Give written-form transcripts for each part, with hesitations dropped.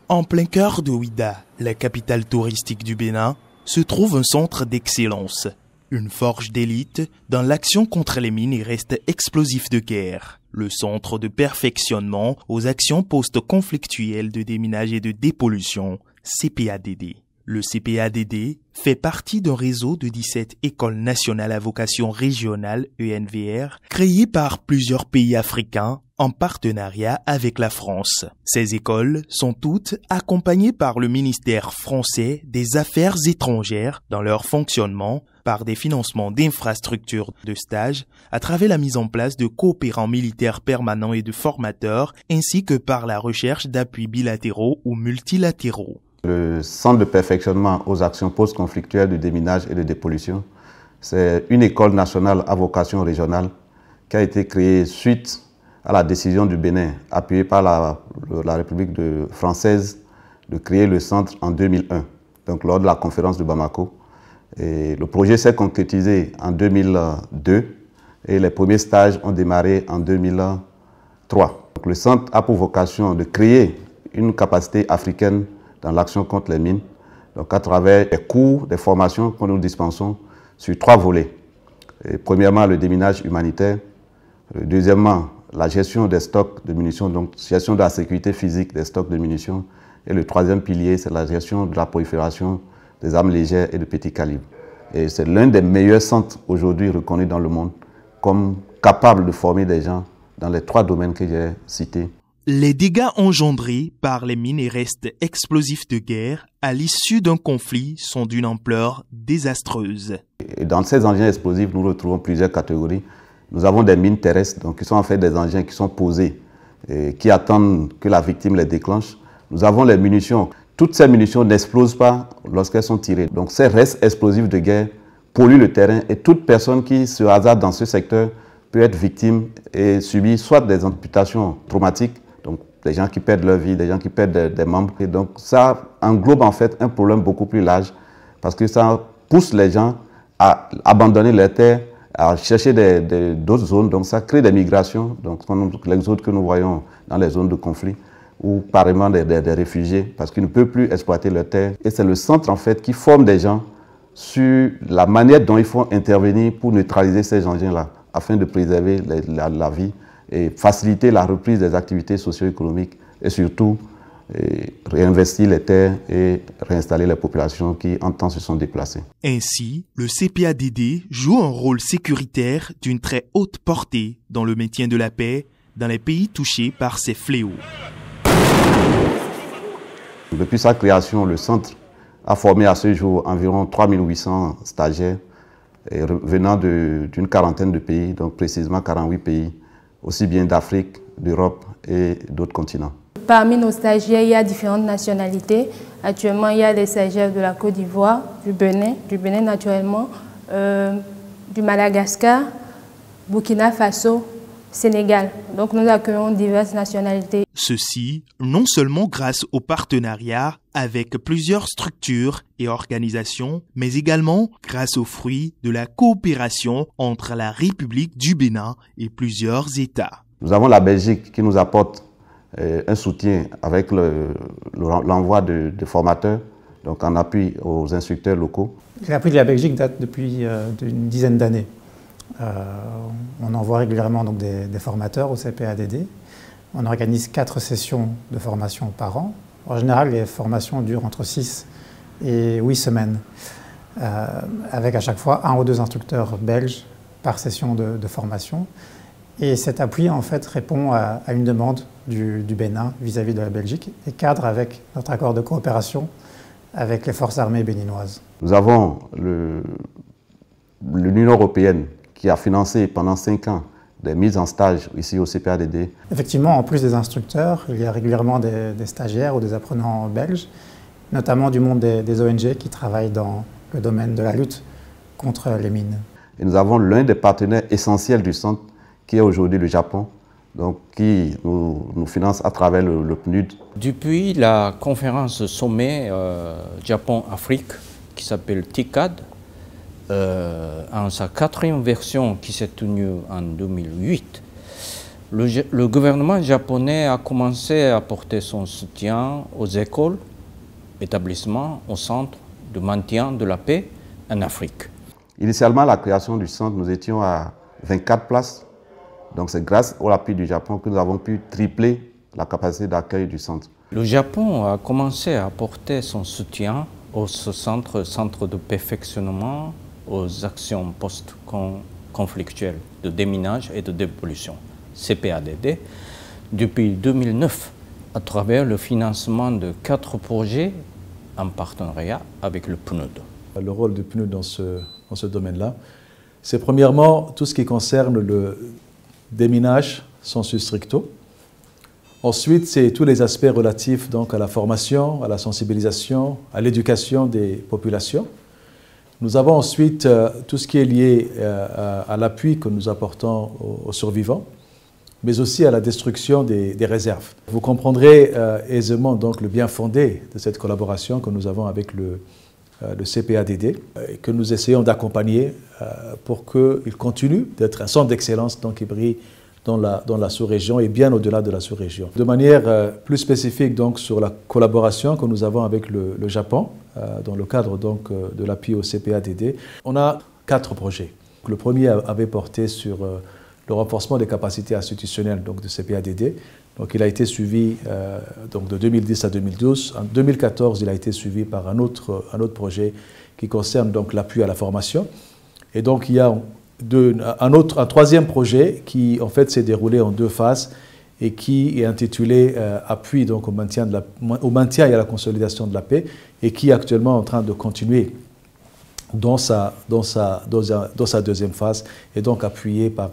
En plein cœur de Ouidah, la capitale touristique du Bénin, se trouve un centre d'excellence, une forge d'élite dans l'action contre les mines et restes explosifs de guerre, le centre de perfectionnement aux actions post-conflictuelles de déminage et de dépollution, CPADD. Le CPADD fait partie d'un réseau de 17 écoles nationales à vocation régionale, ENVR, créées par plusieurs pays africains en partenariat avec la France. Ces écoles sont toutes accompagnées par le ministère français des Affaires étrangères dans leur fonctionnement par des financements d'infrastructures de stage à travers la mise en place de coopérants militaires permanents et de formateurs ainsi que par la recherche d'appuis bilatéraux ou multilatéraux. Le centre de perfectionnement aux actions post-conflictuelles de déminage et de dépollution, c'est une école nationale à vocation régionale qui a été créée suite à la décision du Bénin, appuyée par la République française, de créer le centre en 2001, donc lors de la conférence de Bamako. Et le projet s'est concrétisé en 2002 et les premiers stages ont démarré en 2003. Donc, le centre a pour vocation de créer une capacité africaine dans l'action contre les mines, donc à travers des cours, des formations que nous dispensons sur 3 volets. Et premièrement, le déminage humanitaire. Deuxièmement, la gestion des stocks de munitions, donc gestion de la sécurité physique des stocks de munitions. Et le troisième pilier, c'est la gestion de la prolifération des armes légères et de petit calibre. Et c'est l'un des meilleurs centres aujourd'hui reconnus dans le monde comme capable de former des gens dans les 3 domaines que j'ai cités. Les dégâts engendrés par les mines et restes explosifs de guerre à l'issue d'un conflit sont d'une ampleur désastreuse. Et dans ces engins explosifs, nous retrouvons plusieurs catégories. Nous avons des mines terrestres, donc qui sont en fait des engins qui sont posés, et qui attendent que la victime les déclenche. Nous avons les munitions. Toutes ces munitions n'explosent pas lorsqu'elles sont tirées. Donc ces restes explosifs de guerre polluent le terrain et toute personne qui se hasarde dans ce secteur peut être victime et subir soit des amputations traumatiques, donc des gens qui perdent leur vie, des gens qui perdent des membres. Et donc ça englobe en fait un problème beaucoup plus large parce que ça pousse les gens à abandonner leurs terres, à chercher d'autres zones. Donc ça crée des migrations, donc l'exode que nous voyons dans les zones de conflit ou carrément des réfugiés parce qu'ils ne peuvent plus exploiter leurs terres. Et c'est le centre en fait qui forme des gens sur la manière dont il faut intervenir pour neutraliser ces engins-là afin de préserver la vie et faciliter la reprise des activités socio-économiques et surtout réinvestir les terres et réinstaller les populations qui en temps se sont déplacées. Ainsi, le CPADD joue un rôle sécuritaire d'une très haute portée dans le maintien de la paix dans les pays touchés par ces fléaux. Depuis sa création, le centre a formé à ce jour environ 3800 stagiaires venant d'une quarantaine de pays, donc précisément 48 pays, aussi bien d'Afrique, d'Europe et d'autres continents. Parmi nos stagiaires, il y a différentes nationalités. Actuellement, il y a des stagiaires de la Côte d'Ivoire, du Bénin naturellement, du Madagascar, Burkina Faso, Sénégal. Donc nous accueillons diverses nationalités. Ceci, non seulement grâce au partenariat avec plusieurs structures et organisations, mais également grâce aux fruits de la coopération entre la République du Bénin et plusieurs États. Nous avons la Belgique qui nous apporte un soutien avec l'envoi de formateurs, donc en appui aux instructeurs locaux. L'appui de la Belgique date depuis une dizaine d'années. On envoie régulièrement donc, des formateurs au CPADD. On organise 4 sessions de formation par an. En général, les formations durent entre 6 et 8 semaines, avec à chaque fois 1 ou 2 instructeurs belges par session de formation. Et cet appui, en fait, répond à une demande du Bénin vis-à-vis de la Belgique et cadre avec notre accord de coopération avec les forces armées béninoises. Nous avons l'Union européenne qui a financé pendant 5 ans des mises en stage ici au CPADD. Effectivement, en plus des instructeurs, il y a régulièrement des stagiaires ou des apprenants belges, notamment du monde des ONG qui travaillent dans le domaine de la lutte contre les mines. Et nous avons l'un des partenaires essentiels du centre, qui est aujourd'hui le Japon, donc qui nous finance à travers le PNUD. Depuis la conférence sommet Japon-Afrique, qui s'appelle TICAD, en sa 4e version qui s'est tenue en 2008, Le gouvernement japonais a commencé à apporter son soutien aux écoles, établissements, aux centres de maintien de la paix en Afrique. Initialement, à la création du centre, nous étions à 24 places. Donc c'est grâce au appui du Japon que nous avons pu tripler la capacité d'accueil du centre. Le Japon a commencé à apporter son soutien au centre de perfectionnement aux actions post-conflictuelles de déminage et de dépollution, CPADD, depuis 2009, à travers le financement de 4 projets en partenariat avec le PNUD. Le rôle du PNUD dans ce domaine-là, c'est premièrement tout ce qui concerne le déminage sensu stricto. Ensuite, c'est tous les aspects relatifs donc, à la formation, à la sensibilisation, à l'éducation des populations. Nous avons ensuite tout ce qui est lié à l'appui que nous apportons aux survivants, mais aussi à la destruction des réserves. Vous comprendrez aisément donc, le bien fondé de cette collaboration que nous avons avec le CPADD, et que nous essayons d'accompagner pour qu'il continue d'être un centre d'excellence qui brille dans la sous-région et bien au-delà de la sous-région. De manière plus spécifique donc, sur la collaboration que nous avons avec le Japon, dans le cadre donc, de l'appui au CPADD, on a 4 projets. Le premier avait porté sur le renforcement des capacités institutionnelles donc, de CPADD. Donc, il a été suivi donc, de 2010 à 2012. En 2014, il a été suivi par un autre projet qui concerne donc, l'appui à la formation. Et donc, il y a un troisième projet qui en fait s'est déroulé en 2 phases et qui est intitulé Appui donc, au maintien et à la consolidation de la paix et qui est actuellement en train de continuer dans sa deuxième phase et donc appuyé par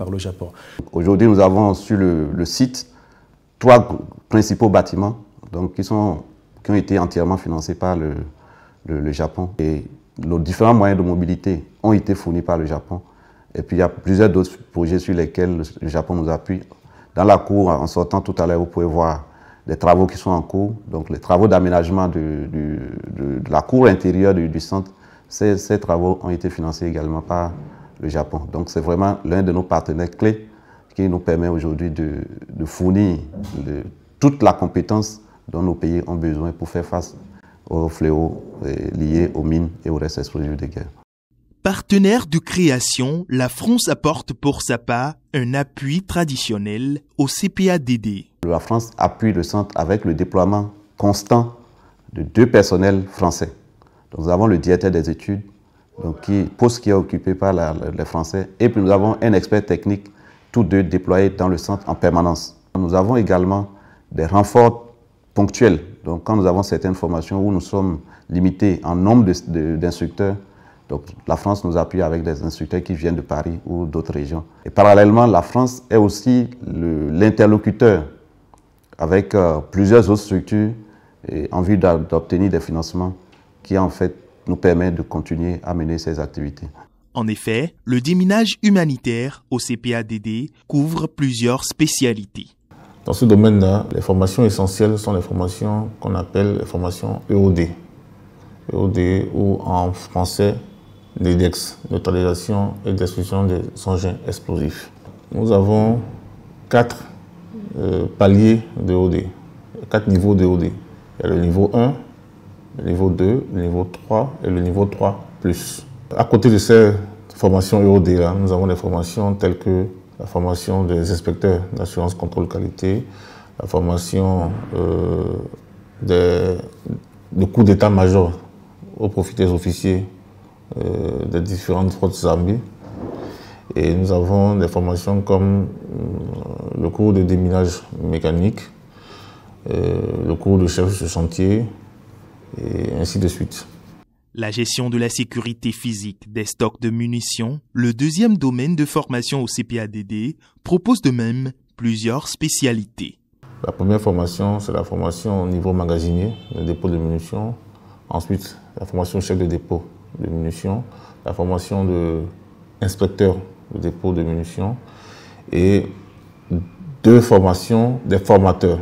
le Japon. Aujourd'hui, nous avons sur le site 3 principaux bâtiments donc, qui ont été entièrement financés par le Japon. Et nos différents moyens de mobilité ont été fournis par le Japon. Et puis il y a plusieurs d'autres projets sur lesquels le Japon nous appuie. Dans la cour, en sortant tout à l'heure, vous pouvez voir des travaux qui sont en cours. Donc les travaux d'aménagement de la cour intérieure du centre, ces travaux ont été financés également par le Japon. Donc c'est vraiment l'un de nos partenaires clés qui nous permet aujourd'hui de fournir toute la compétence dont nos pays ont besoin pour faire face aux fléaux liés aux mines et aux restes explosifs de guerre. Partenaire de création, la France apporte pour sa part un appui traditionnel au CPADD. La France appuie le centre avec le déploiement constant de 2 personnels français. Donc, nous avons le directeur des études, donc, poste qui est occupé par les Français, et puis nous avons un expert technique, tous 2 déployés dans le centre en permanence. Nous avons également des renforts ponctuels. Donc, quand nous avons certaines formations où nous sommes limités en nombre d'instructeurs, donc la France nous appuie avec des instructeurs qui viennent de Paris ou d'autres régions. Et parallèlement, la France est aussi l'interlocuteur avec plusieurs autres structures en vue d'obtenir des financements qui en fait nous permettent de continuer à mener ces activités. En effet, le déminage humanitaire au CPADD couvre plusieurs spécialités. Dans ce domaine-là, les formations essentielles sont les formations qu'on appelle les formations EOD. EOD ou en français, NEDEX, neutralisation et destruction des engins explosifs. Nous avons 4 paliers de EOD, 4 niveaux de EOD. Il y a le niveau 1, le niveau 2, le niveau 3 et le niveau 3+. À côté de ces formations EOD-là, nous avons des formations telles que la formation des inspecteurs d'assurance contrôle qualité, la formation de coup d'état-major au profit des officiers des différentes forces armées. Et nous avons des formations comme le cours de déminage mécanique, le cours de chef de chantier, et ainsi de suite. La gestion de la sécurité physique des stocks de munitions, le deuxième domaine de formation au CPADD, propose de même plusieurs spécialités. La première formation, c'est la formation au niveau magasinier, le dépôt de munitions. Ensuite, la formation chef de dépôt de munitions, la formation d'inspecteur de dépôt de munitions et 2 formations des formateurs.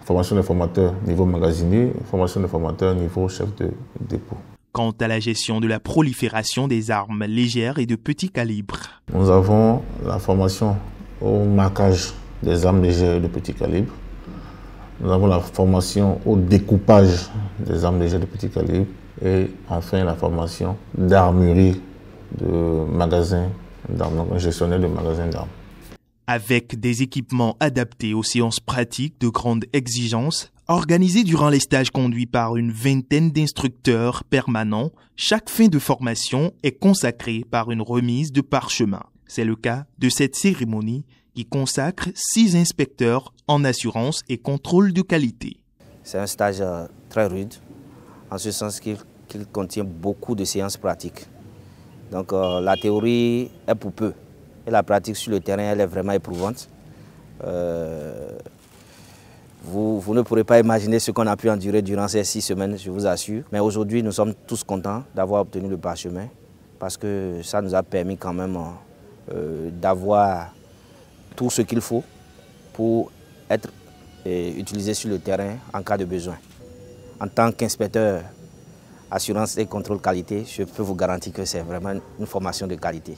Formation des formateurs niveau magasinier, formation des formateurs niveau chef de dépôt. Quant à la gestion de la prolifération des armes légères et de petit calibre, nous avons la formation au marquage des armes légères et de petit calibre. Nous avons la formation au découpage des armes légères de petit calibre et enfin la formation d'armurerie de magasins d'armes, donc un gestionnaire de magasins d'armes. Avec des équipements adaptés aux séances pratiques de grande exigence, organisées durant les stages conduits par une vingtaine d'instructeurs permanents, chaque fin de formation est consacrée par une remise de parchemin. C'est le cas de cette cérémonie qui consacre 6 inspecteurs en assurance et contrôle de qualité. C'est un stage très rude, en ce sens qu'il contient beaucoup de séances pratiques. Donc la théorie est pour peu et la pratique sur le terrain elle est vraiment éprouvante. Vous ne pourrez pas imaginer ce qu'on a pu endurer durant ces 6 semaines, je vous assure. Mais aujourd'hui, nous sommes tous contents d'avoir obtenu le parchemin parce que ça nous a permis quand même d'avoir tout ce qu'il faut pour être utilisé sur le terrain en cas de besoin. En tant qu'inspecteur assurance et contrôle qualité, je peux vous garantir que c'est vraiment une formation de qualité.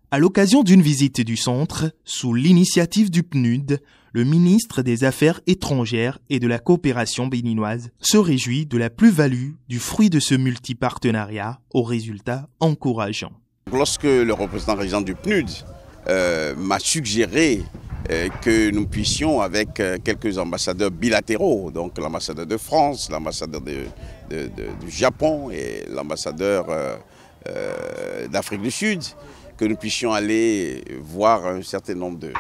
À l'occasion d'une visite du centre, sous l'initiative du PNUD, le ministre des Affaires étrangères et de la coopération béninoise se réjouit de la plus-value du fruit de ce multipartenariat aux résultats encourageants. Lorsque le représentant régional du PNUD m'a suggéré que nous puissions, avec quelques ambassadeurs bilatéraux, donc l'ambassadeur de France, l'ambassadeur du Japon et l'ambassadeur d'Afrique du Sud, que nous puissions aller voir un certain nombre de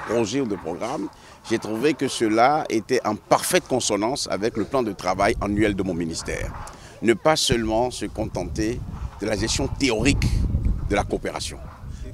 projets ou de programmes, j'ai trouvé que cela était en parfaite consonance avec le plan de travail annuel de mon ministère. Ne pas seulement se contenter de la gestion théorique de la coopération.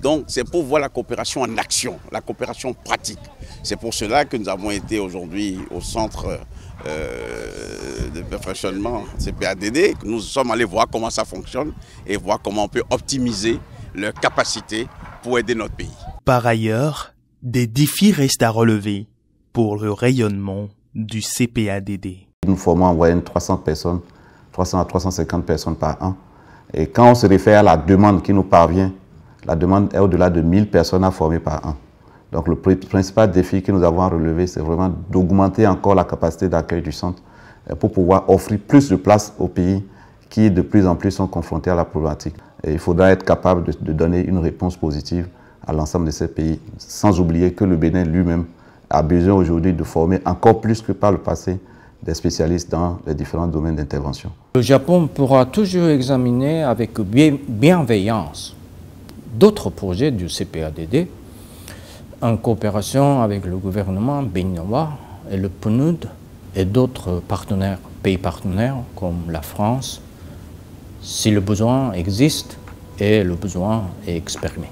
Donc c'est pour voir la coopération en action, la coopération pratique. C'est pour cela que nous avons été aujourd'hui au centre de perfectionnement CPADD. Nous sommes allés voir comment ça fonctionne et voir comment on peut optimiser leurs capacités pour aider notre pays. Par ailleurs, des défis restent à relever pour le rayonnement du CPADD. Nous formons en moyenne 300 personnes, 300 à 350 personnes par an. Et quand on se réfère à la demande qui nous parvient, la demande est au-delà de 1000 personnes à former par an. Donc le principal défi que nous avons à relever, c'est vraiment d'augmenter encore la capacité d'accueil du centre pour pouvoir offrir plus de places aux pays qui de plus en plus sont confrontés à la problématique. Et il faudra être capable de donner une réponse positive à l'ensemble de ces pays, sans oublier que le Bénin lui-même a besoin aujourd'hui de former encore plus que par le passé des spécialistes dans les différents domaines d'intervention. Le Japon pourra toujours examiner avec bienveillance d'autres projets du CPADD en coopération avec le gouvernement béninois et le PNUD et d'autres partenaires, pays partenaires comme la France, si le besoin existe et le besoin est exprimé.